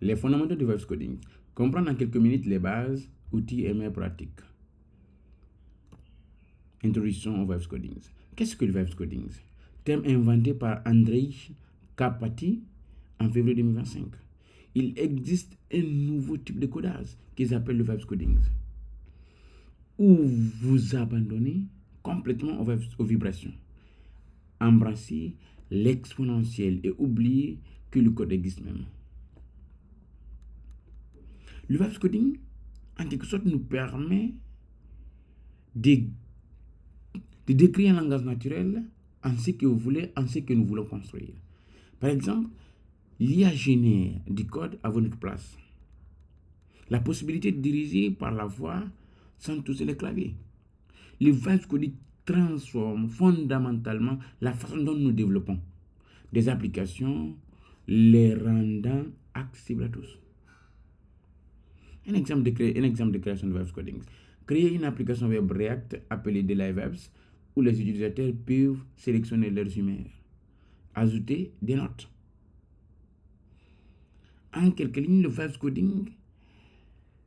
Les fondamentaux du Vibes Coding. Comprendre en quelques minutes les bases, outils et meilleures pratiques. Introduction au Vibes Coding. Qu'est-ce que le Vibes Coding? Thème inventé par Andrei Karpathy en février 2025. Il existe un nouveau type de codage qu'ils appellent le Vibes Coding, où vous abandonnez complètement aux vibrations. Embrassez l'exponentiel et oubliez que le code existe même. Le Vibes Coding, en quelque sorte, nous permet de décrire un langage naturel en ce que vous voulez, en ce que nous voulons construire. Par exemple, l'IA génère du code à votre place. La possibilité de diriger par la voix sans toucher le clavier. Le Vibes Coding transforme fondamentalement la façon dont nous développons des applications, les rendant accessibles à tous. Un exemple de création de Vibes Coding. Créer une application web React appelée DeliveApps où les utilisateurs peuvent sélectionner leurs humeurs, ajouter des notes. En quelques lignes, le Vibes Coding,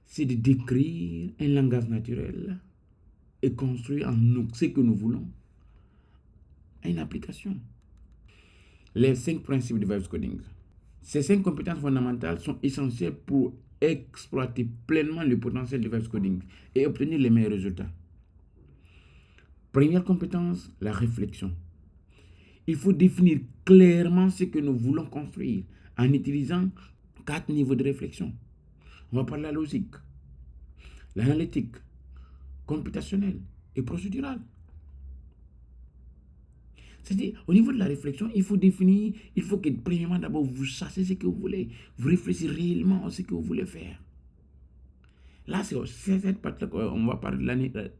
c'est de décrire un langage naturel et construire en nous ce que nous voulons une application. Les 5 principes du Vibes Coding. Ces 5 compétences fondamentales sont essentielles pour exploiter pleinement le potentiel du Vibes Coding et obtenir les meilleurs résultats. Première compétence, la réflexion. Il faut définir clairement ce que nous voulons construire en utilisant 4 niveaux de réflexion. On va parler de la logique, l'analytique, computationnelle et procédurale. C'est-à-dire, au niveau de la réflexion, il faut que premièrement d'abord vous sachiez ce que vous voulez. Vous réfléchissez réellement à ce que vous voulez faire. Là, c'est cette partie-là qu'on va parler de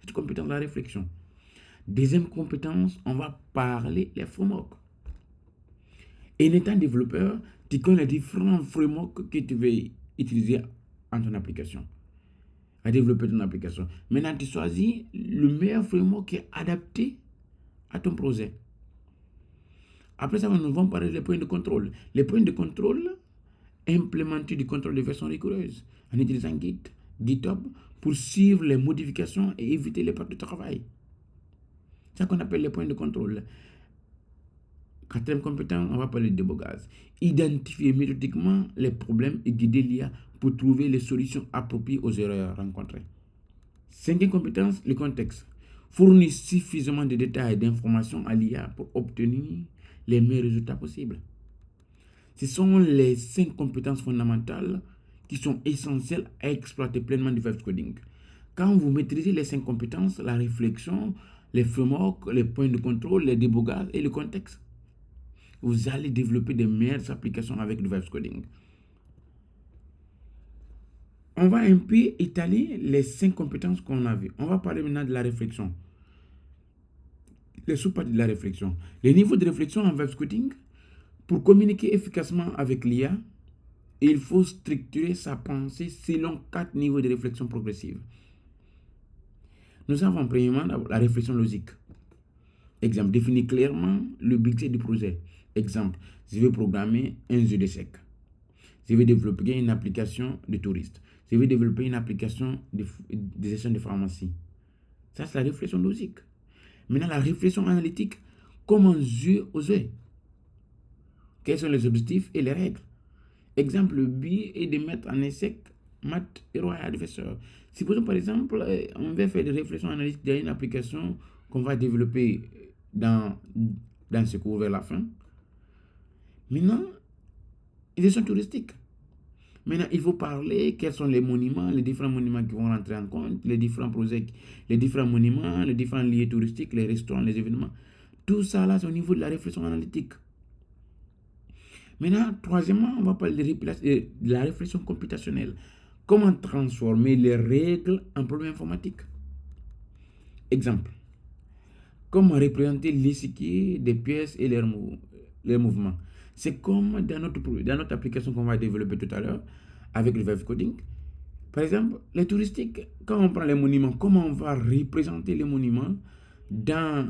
cette compétence de la réflexion. Deuxième compétence, on va parler des frameworks. Et en étant développeur, tu connais les différents frameworks que tu veux utiliser en ton application, à développer ton application. Maintenant, tu choisis le meilleur framework qui est adapté à ton projet. Après ça, nous allons parler des points de contrôle. Les points de contrôle, implémenter du contrôle de version rigoureuse en utilisant GitHub pour suivre les modifications et éviter les pertes de travail. C'est ça qu'on appelle les points de contrôle. Quatrième compétence, on va parler de débogage. Identifier méthodiquement les problèmes et guider l'IA pour trouver les solutions appropriées aux erreurs rencontrées. Cinquième compétence, le contexte. Fournir suffisamment de détails et d'informations à l'IA pour obtenir les meilleurs résultats possibles. Ce sont les 5 compétences fondamentales qui sont essentielles à exploiter pleinement du Vibes Coding. Quand vous maîtrisez les 5 compétences, la réflexion, les frameworks, les points de contrôle, les débogages et le contexte, vous allez développer des meilleures applications avec le Vibes Coding. On va un peu étaler les 5 compétences qu'on a vues. On va parler maintenant de la réflexion. Les sous-parties de la réflexion. Les niveaux de réflexion en Vibes Coding. Pour communiquer efficacement avec l'IA, il faut structurer sa pensée selon 4 niveaux de réflexion progressive. Nous avons premièrement la réflexion logique. Exemple, définir clairement le budget du projet. Exemple, je vais programmer un jeu d'échecs. Je vais développer une application de touristes. Je vais développer une application de gestion de pharmacie. Ça, c'est la réflexion logique. Maintenant, la réflexion analytique, comment jouer au jeu. Quels sont les objectifs et les règles? Exemple, le but est de mettre en échec maths, héros et adversaire. Supposons par exemple, on va faire des réflexions analytiques dans une application qu'on va développer dans ce cours vers la fin. Maintenant, gestion touristique. Maintenant, il faut parler quels sont les monuments, les différents monuments qui vont rentrer en compte, les différents projets, les différents monuments, les différents lieux touristiques, les restaurants, les événements. Tout ça là, c'est au niveau de la réflexion analytique. Maintenant, troisièmement, on va parler de la réflexion computationnelle. Comment transformer les règles en problèmes informatiques. Exemple. Comment représenter l'échiquier des pièces et leurs mouvements. C'est comme dans notre application qu'on va développer tout à l'heure avec le Vibes Coding. Par exemple, les touristiques, quand on prend les monuments, comment on va représenter les monuments en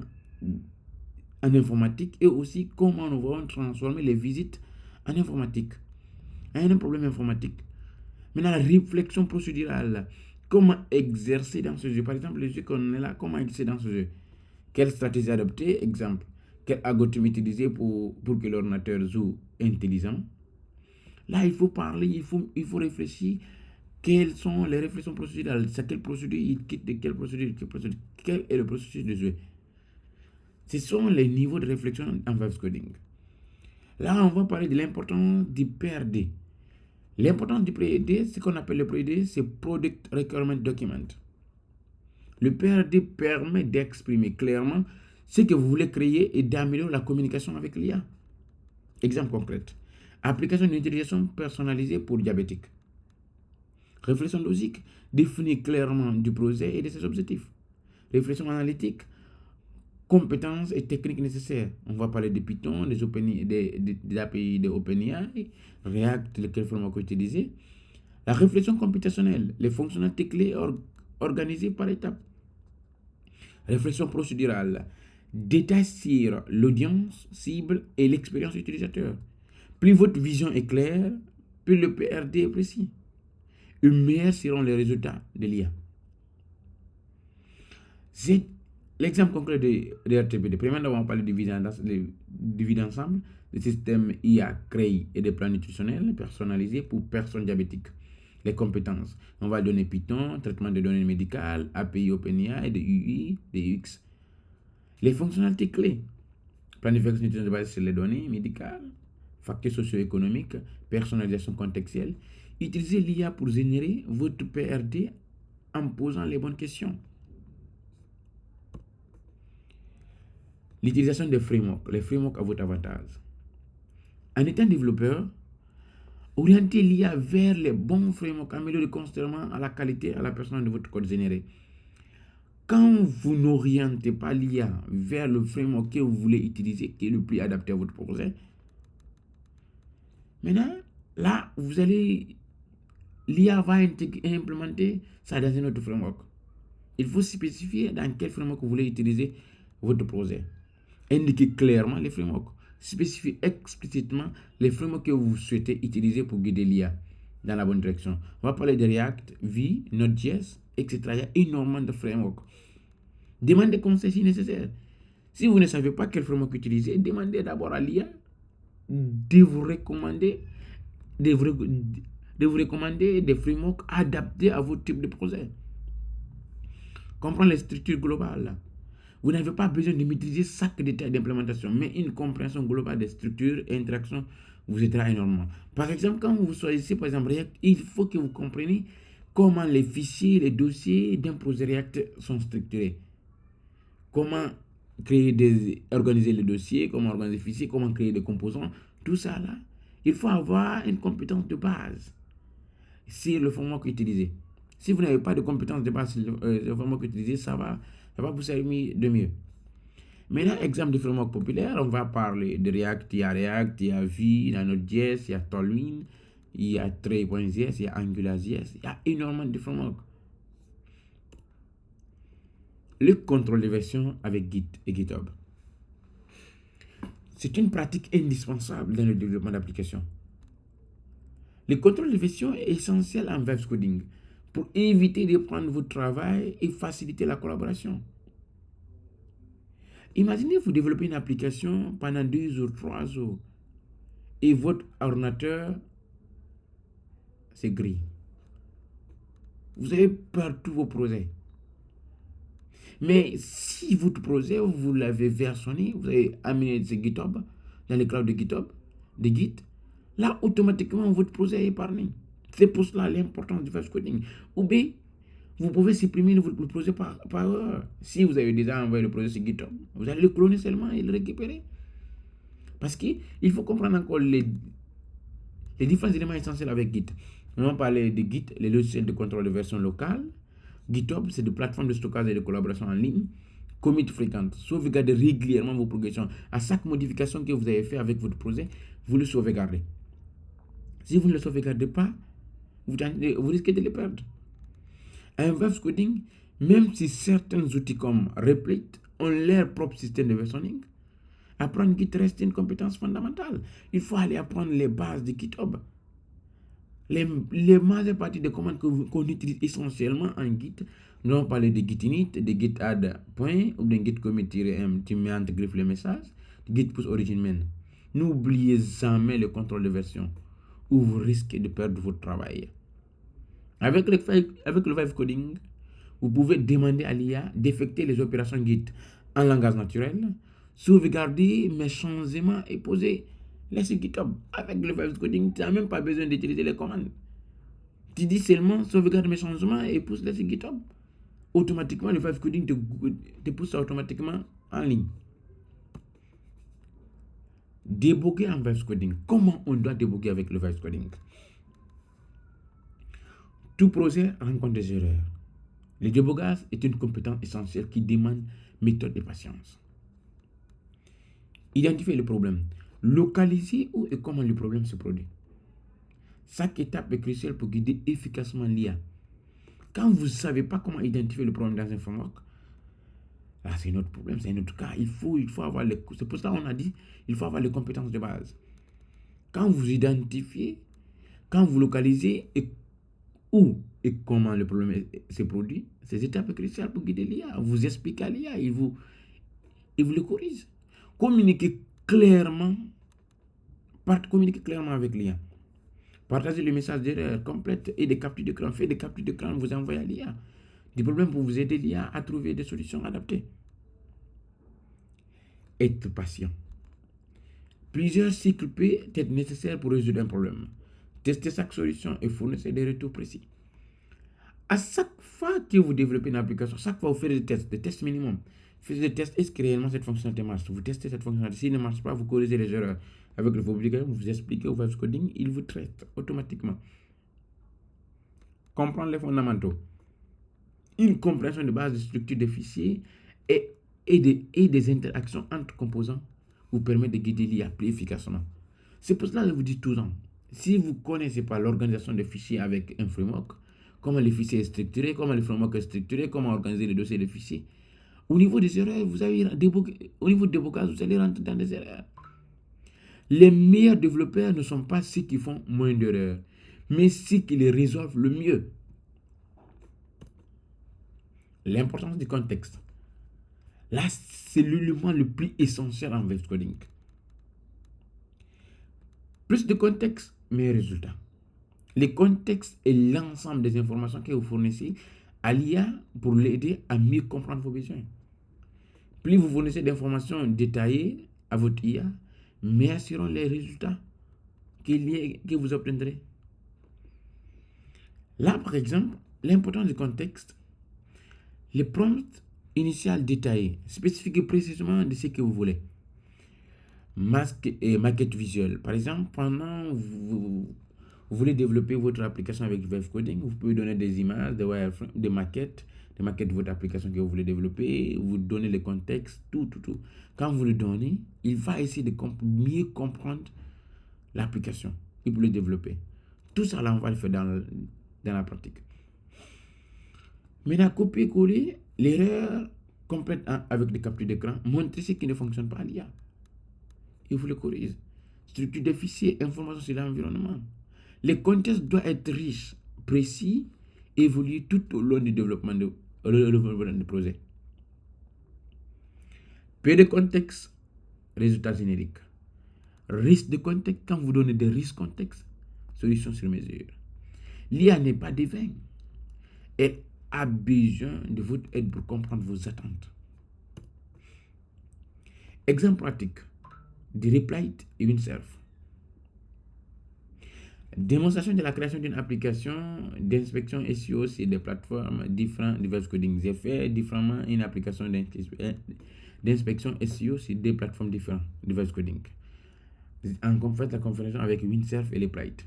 informatique et aussi comment on va transformer les visites en informatique. un problème informatique. Maintenant, la réflexion procédurale. Comment exercer dans ce jeu? Par exemple, le jeu qu'on est là, comment exercer dans ce jeu? Quelle stratégie adopter? Exemple. Quel algorithme utiliser pour que l'ordinateur joue intelligent? Là, il faut parler, il faut réfléchir. Quelles sont les réflexions procédurales? C'est quelle procédure il quitte de quelle procédure? Quel est le processus de jeu? Ce sont les niveaux de réflexion en web coding. Là, on va parler de l'importance du PRD. L'importance du PRD, ce qu'on appelle le PRD, c'est Product Requirement Document. Le PRD permet d'exprimer clairement ce que vous voulez créer et d'améliorer la communication avec l'IA. Exemple concret. Application d'utilisation personnalisée pour diabétiques. Réflexion logique, définir clairement du projet et de ses objectifs. Réflexion analytique, compétences et techniques nécessaires. On va parler de Python, des API de OpenAI, React, lequel framework utiliser. La réflexion computationnelle, les fonctionnalités clés organisées par étapes. Réflexion procédurale, détail sur l'audience cible et l'expérience utilisateur. Plus votre vision est claire, plus le PRD est précis, et meilleurs seront les résultats de l'IA. C'est l'exemple concret de RTPD. Premièrement, on va parler de vie d'ensemble, des systèmes IA créés et des plans nutritionnels personnalisés pour personnes diabétiques. Les compétences. On va donner Python, traitement de données médicales, API OpenAI, des UI, des UX. Les fonctionnalités clés. Planification nutritionnelle basée sur les données médicales, facteurs socio-économiques, personnalisation contextuelle. Utilisez l'IA pour générer votre PRD en posant les bonnes questions. L'utilisation des frameworks, les frameworks à votre avantage. En étant développeur, orientez l'IA vers les bons frameworks, améliorer constamment à la qualité, à la performance de votre code généré. Quand vous n'orientez pas l'IA vers le framework que vous voulez utiliser, qui est le plus adapté à votre projet, maintenant, là, l'IA va implémenter ça dans un autre framework. Il faut spécifier dans quel framework vous voulez utiliser votre projet. Indiquez clairement les frameworks. Spécifiez explicitement les frameworks que vous souhaitez utiliser pour guider l'IA dans la bonne direction. On va parler de React, Vue, Node.js, etc. Il y a énormément de frameworks. Demandez conseils si nécessaire. Si vous ne savez pas quel framework utiliser, demandez d'abord à l'IA de vous recommander des frameworks adaptés à votre type de projet. Comprendre les structures globales. Vous n'avez pas besoin de maîtriser chaque détail d'implémentation, mais une compréhension globale des structures et interactions vous aidera énormément. Par exemple, quand vous choisissez par exemple React, il faut que vous compreniez comment les fichiers, les dossiers d'un projet React sont structurés. Comment organiser les dossiers, comment organiser les fichiers, comment créer des composants, tout ça là. Il faut avoir une compétence de base sur le framework utilisé. Si vous n'avez pas de compétences de base sur le framework utilisé, ça va vous servir de mieux. Maintenant, exemple de framework populaire, on va parler de React. Il y a Vue, il y a Node.js, il y a Tailwind, il y a Tray.js, il y a AngularJS. Il y a énormément de frameworks. Le contrôle de version avec Git et GitHub. C'est une pratique indispensable dans le développement d'applications. Le contrôle de version est essentiel en web coding pour éviter de prendre votre travail et faciliter la collaboration. Imaginez vous développez une application pendant 2 jours, 3 jours et votre ordinateur c'est gris. Vous avez perdu tous vos projets. Mais si votre projet, vous l'avez versionné, vous avez amené ce GitHub dans le cloud de GitHub, de Git, là, automatiquement, votre projet est épargné. C'est pour cela l'importance du web coding. Ou bien, vous pouvez supprimer le projet par erreur. Si vous avez déjà envoyé le projet sur GitHub, vous allez le cloner seulement et le récupérer. Parce qu'il faut comprendre encore les différents éléments essentiels avec Git. On va parler de Git, les logiciels de contrôle de version locale. GitHub, c'est des plateformes de stockage et de collaboration en ligne. Commit fréquente, sauvegardez régulièrement vos progressions. À chaque modification que vous avez fait avec votre projet, vous le sauvegardez. Si vous ne le sauvegardez pas, vous risquez de le perdre. En web coding, même si certains outils comme Replit ont leur propre système de versionning, apprendre Git reste une compétence fondamentale. Il faut aller apprendre les bases de GitHub. Les majeures parties des commandes qu'on utilise essentiellement en Git, nous allons parler de git init, de git add point, ou de git commit-m, tu mets entre griffes les messages, de git push origin main. N'oubliez jamais le contrôle de version, ou vous risquez de perdre votre travail. Avec le vibe coding, vous pouvez demander à l'IA d'effectuer les opérations Git en langage naturel, sauvegarder mes changements et poser les sur GitHub. Avec le vibe coding, tu n'as même pas besoin d'utiliser les commandes. Tu dis seulement sauvegarde mes changements et pousse les sur GitHub. Automatiquement, le vibe coding te pousse automatiquement en ligne. Débugger en vibe coding. Comment on doit débugger avec le vibe coding? Tout projet rencontre des erreurs. Le débogage est une compétence essentielle qui demande méthode et patience. Identifier le problème. Localiser où et comment le problème se produit. Chaque étape est cruciale pour guider efficacement l'IA. Quand vous ne savez pas comment identifier le problème dans un framework, là c'est notre problème, c'est notre cas. Il faut avoir les... C'est pour ça qu'on a dit il faut avoir les compétences de base. Quand vous identifiez, quand vous localisez où et comment le problème se produit, ces étapes sont cruciales pour guider l'IA. Vous expliquez à l'IA, il vous le corrige. Communiquez clairement avec l'IA. Partagez le message d'erreur complète et des captures d'écran. Faites des captures d'écran, vous envoyez à l'IA. Des problèmes pour vous aider l'IA à trouver des solutions adaptées. Être patient. Plusieurs cycles peuvent être nécessaires pour résoudre un problème. Testez chaque solution et fournissez des retours précis. À chaque fois que vous développez une application, chaque fois vous faites des tests minimum. Faites des tests, est-ce que réellement cette fonctionnalité marche? Vous testez cette fonctionnalité. S'il ne marche pas, vous corrigez les erreurs. Avec le publicateur, vous expliquez au vibe coding, il vous traite automatiquement. Comprendre les fondamentaux. Une compréhension de base de structure des fichiers et des interactions entre composants vous permet de guider l'IA plus efficacement. C'est pour cela que je vous dis tout le temps, si vous ne connaissez pas l'organisation des fichiers avec un framework, comment les fichiers sont structurés, comment le framework est structuré, comment organiser les dossiers de fichiers, au niveau des erreurs, au niveau de débogage, vous allez rentrer dans des erreurs. Les meilleurs développeurs ne sont pas ceux qui font moins d'erreurs, mais ceux qui les résolvent le mieux. L'importance du contexte. Là, c'est l'élément le plus essentiel en VS Coding. Plus de contexte, meilleur résultat. Le contexte est l'ensemble des informations que vous fournissez à l'IA pour l'aider à mieux comprendre vos besoins. Plus vous fournissez d'informations détaillées à votre IA, meilleurs seront les résultats que vous obtiendrez. Là, par exemple, l'importance du contexte, les prompts initiales détaillés, spécifiez précisément de ce que vous voulez. Masque et maquette visuelle. Par exemple, pendant vous voulez développer votre application avec Vibe Coding, vous pouvez donner des images, des maquettes de votre application que vous voulez développer, vous donnez le contexte, tout. Quand vous le donnez, il va essayer de mieux comprendre l'application et pour le développer. Tout ça, là, on va le faire dans la pratique. Maintenant, copier-coller l'erreur complète avec des captures d'écran, montrer ce qui ne fonctionne pas à l'IA. Et vous le corrigez. Structure des fichiers, information sur l'environnement. Le contexte doit être riche, précis, évoluer tout au long du développement du projet. Peu de contexte, résultat générique. Risque de contexte, quand vous donnez des risques contexte, solution sur mesure. L'IA n'est pas divin. Elle a besoin de votre aide pour comprendre vos attentes. Exemple pratique de Replite et Windsurf. Démonstration de la création d'une application d'inspection SEO sur des plateformes différentes de Vibe Coding. J'ai fait différemment une application d'inspection SEO sur des plateformes différentes de Vibe Coding. En fait, la conférence avec Windsurf et Replite.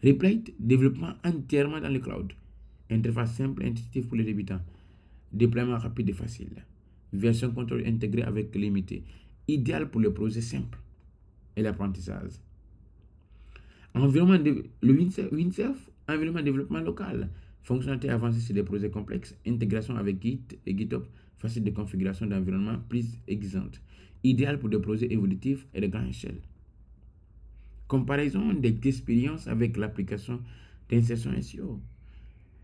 Replite, développement entièrement dans le cloud. Interface simple et intuitive pour les débutants. Déploiement rapide et facile. Version contrôle intégrée avec limité. Idéal pour les projets simples et l'apprentissage. Le Windsurf, environnement de développement local. Fonctionnalité avancée sur des projets complexes. Intégration avec Git et GitHub. Facile de configuration d'environnement plus exigeante. Idéal pour des projets évolutifs et de grande échelle. Comparaison des expériences avec l'application d'insertion SEO.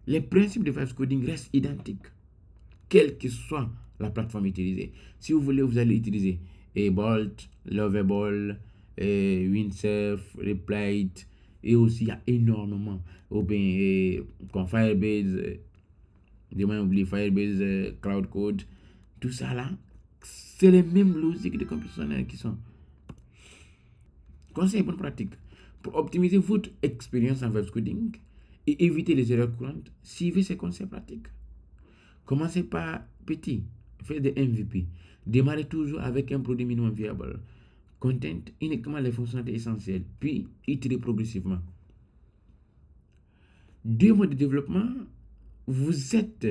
Les principes de Vibes Coding restent identiques, quelle que soit la plateforme utilisée. Si vous voulez, vous allez utiliser Bolt, Lovable, Windsurf, Replite, et aussi il y a énormément, ou bien comme Firebase, demain oublier Firebase, Cloud Code, tout ça là, c'est les mêmes logiques de computationnel qui sont. Conseil bonne pratique. Pour optimiser votre expérience en web coding et éviter les erreurs courantes, suivez ces conseils pratiques. Commencez par petit, faites des MVP. Démarrez toujours avec un produit minimum viable. Content uniquement les fonctionnalités essentielles, puis itérez progressivement. 2 modes de développement, vous êtes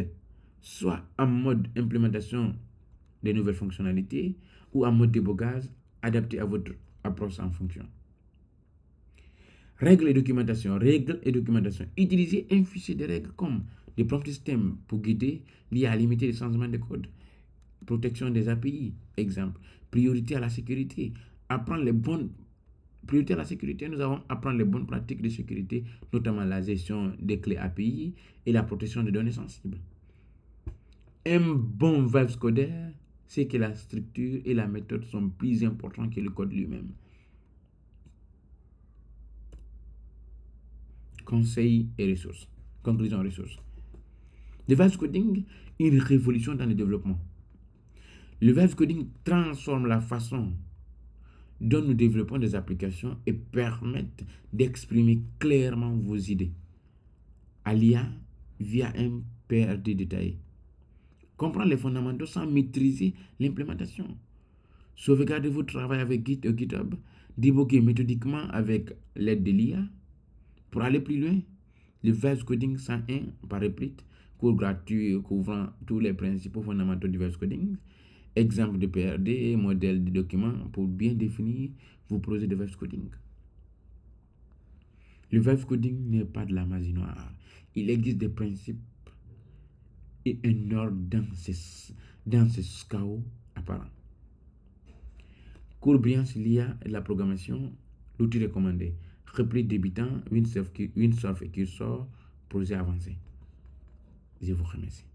soit en mode implémentation des nouvelles fonctionnalités ou en mode débogage adapté à votre approche en fonction. Règles et documentation. Règles et documentation. Utilisez un fichier de règles comme des prompt systems pour guider liés à limiter les changements de code. Protection des API, exemple. Priorité à la sécurité. Apprendre les bonnes priorité à la sécurité, nous avons apprendre les bonnes pratiques de sécurité, notamment la gestion des clés API et la protection des données sensibles. Un bon Vibes Coder, c'est que la structure et la méthode sont plus importants que le code lui-même. Conseils et ressources. Conclusion ressources. Le Vibes Coding est une révolution dans le développement. Le Vibes Coding transforme la façon dont nous développons des applications et permettent d'exprimer clairement vos idées à l'IA via un PRD détaillé. Comprendre les fondamentaux sans maîtriser l'implémentation. Sauvegardez votre travail avec Git et GitHub. Déboguer méthodiquement avec l'aide de l'IA. Pour aller plus loin, le Vibes Coding 101 par Replit, cours gratuit couvrant tous les principaux fondamentaux du Vibes Coding. Exemple de PRD et modèle de document pour bien définir vos projets de Vibes Coding. Le Vibes Coding n'est pas de la magie noire. Il existe des principes et un ordre dans ce chaos apparent. Cours brillant sur l'IA et la programmation, l'outil recommandé. Repli débutant, Windsurf et Cursor, projet avancé. Je vous remercie.